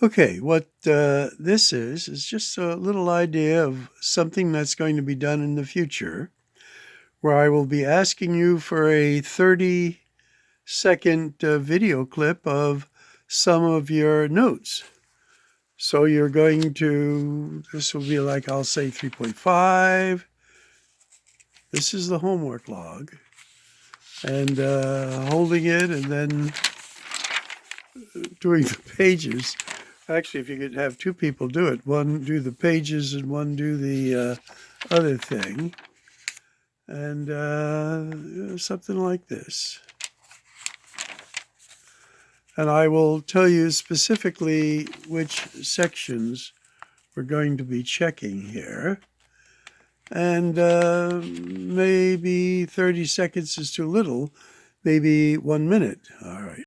Okay, what this is just a little idea of something that's going to be done in the future, where I will be asking you for a 30-second video clip of some of your notes. So you're going to, this will be like, I'll say 3.5. This is the homework log. And holding it and then doing the pages. Actually, if you could have two people do it, one do the pages and one do the other thing, and something like this. And I will tell you specifically which sections we're going to be checking here. And maybe 30 seconds is too little, maybe 1 minute. All